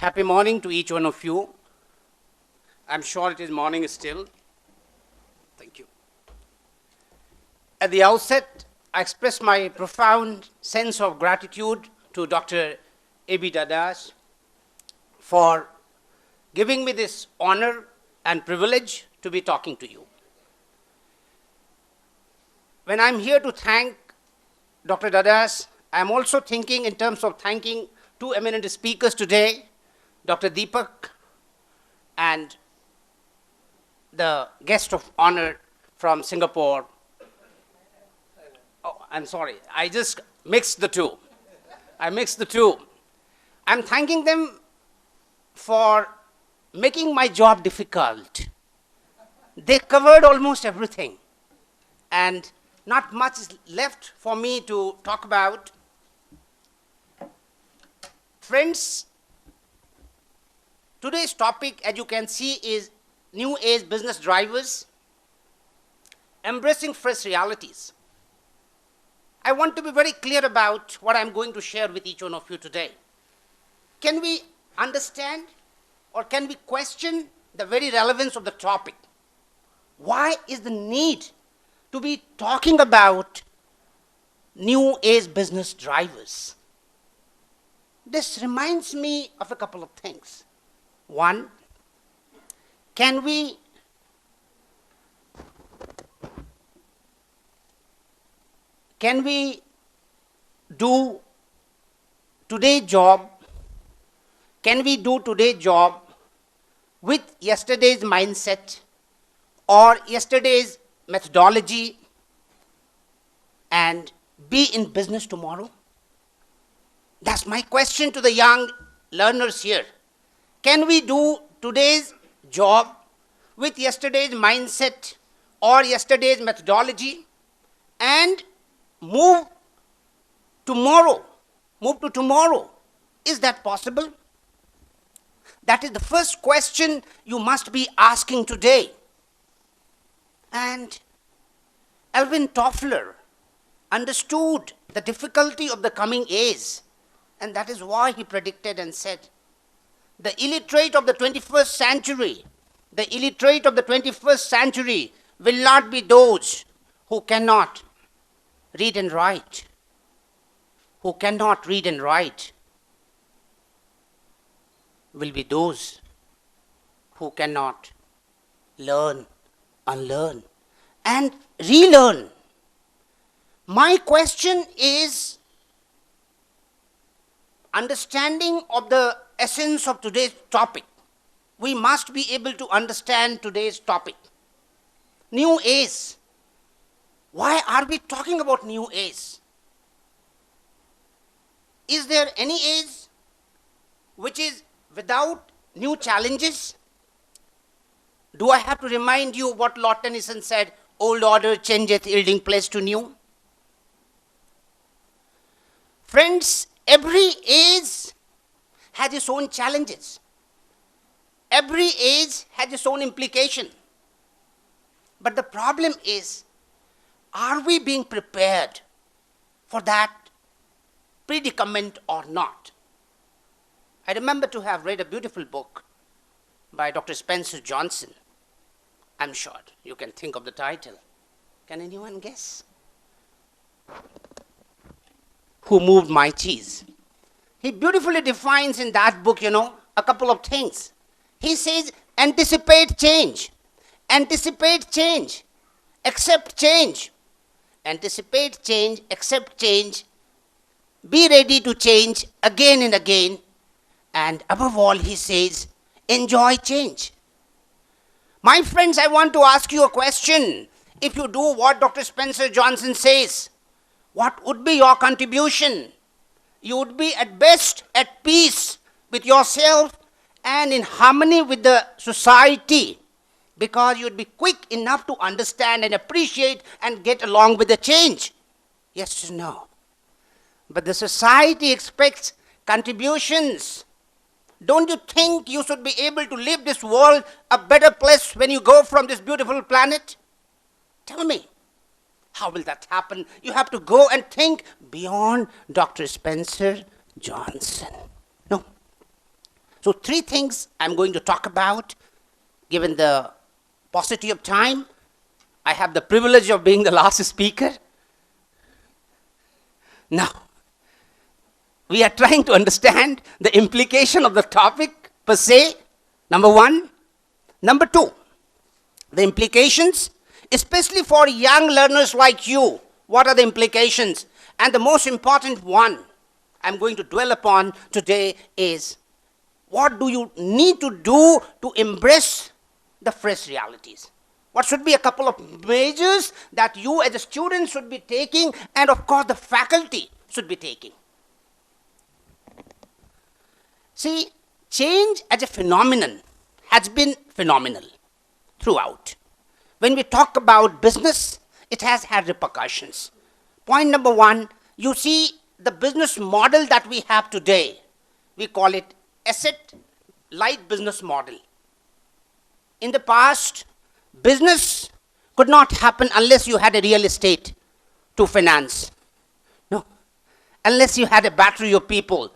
Happy morning to each one of you. I'm sure it is morning still. Thank you. At the outset, I express my profound sense of gratitude to Dr. A.B. Dadas for giving me this honor and privilege to be talking to you. When I'm here to thank Dr. Dadas, I'm also thinking in terms of thanking two eminent speakers today, Dr. Deepak and the guest of honor from Singapore. Oh, I'm sorry, I just mixed the two. I'm thanking them for making my job difficult. They covered almost everything, and not much is left for me to talk about. Friends, today's topic, as you can see, is new age business drivers, embracing fresh realities. I want to be very clear about what I'm going to share with each one of you today. Can we understand or can we question the very relevance of the topic? Why is the need to be talking about new age business drivers? This reminds me of a couple of things. One, can we do today's job? Can we do today's job with yesterday's mindset or yesterday's methodology and be in business tomorrow? That's my question to the young learners here. Can we do today's job with yesterday's mindset or yesterday's methodology and move to tomorrow? Is that possible? That is the first question you must be asking today. And Alvin Toffler understood the difficulty of the coming age, and that is why he predicted and said, the illiterate of the 21st century will not be those who cannot read and write. Will be those who cannot learn, unlearn, and relearn. My question is understanding of the essence of today's topic. We must be able to understand today's topic. New age. Why are we talking about new age? Is there any age which is without new challenges? Do I have to remind you what Lord Tennyson said, old order changeth, yielding place to new? Friends, every age has its own challenges. Every age has its own implication. But the problem is, are we being prepared for that predicament or not? I remember to have read a beautiful book by Dr. Spencer Johnson. I'm sure you can think of the title. Can anyone guess? Who Moved My Cheese? He beautifully defines in that book, a couple of things. He says, anticipate change, accept change. Anticipate change, accept change, be ready to change again and again, and above all, he says, enjoy change. My friends, I want to ask you a question. If you do what Dr. Spencer Johnson says, what would be your contribution? You would be at best at peace with yourself and in harmony with the society, because you would be quick enough to understand and appreciate and get along with the change. Yes or no? But the society expects contributions. Don't you think you should be able to leave this world a better place when you go from this beautiful planet? Tell me, how will that happen? You have to go and think beyond Dr. Spencer Johnson. No. So 3 things I'm going to talk about. Given the paucity of time, I have the privilege of being the last speaker. Now, we are trying to understand the implication of the topic per se, number 1. Number 2, the implications, especially for young learners like you. What are the implications? And the most important one I'm going to dwell upon today is, what do you need to do to embrace the fresh realities? What should be a couple of measures that you as a student should be taking, and of course the faculty should be taking? See, change as a phenomenon has been phenomenal throughout. When we talk about business, it has had repercussions. Point number 1, you see the business model that we have today, we call it asset-light business model. In the past, business could not happen unless you had a real estate to finance. No, unless you had a battery of people,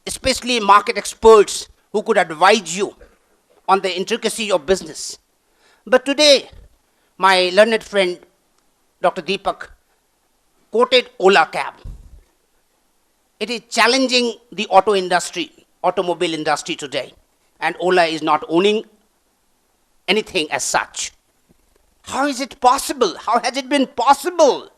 especially market experts who could advise you on the intricacy of business. But today, my learned friend, Dr. Deepak, quoted Ola cab. It is challenging the automobile industry today, and Ola is not owning anything as such. How is it possible? How has it been possible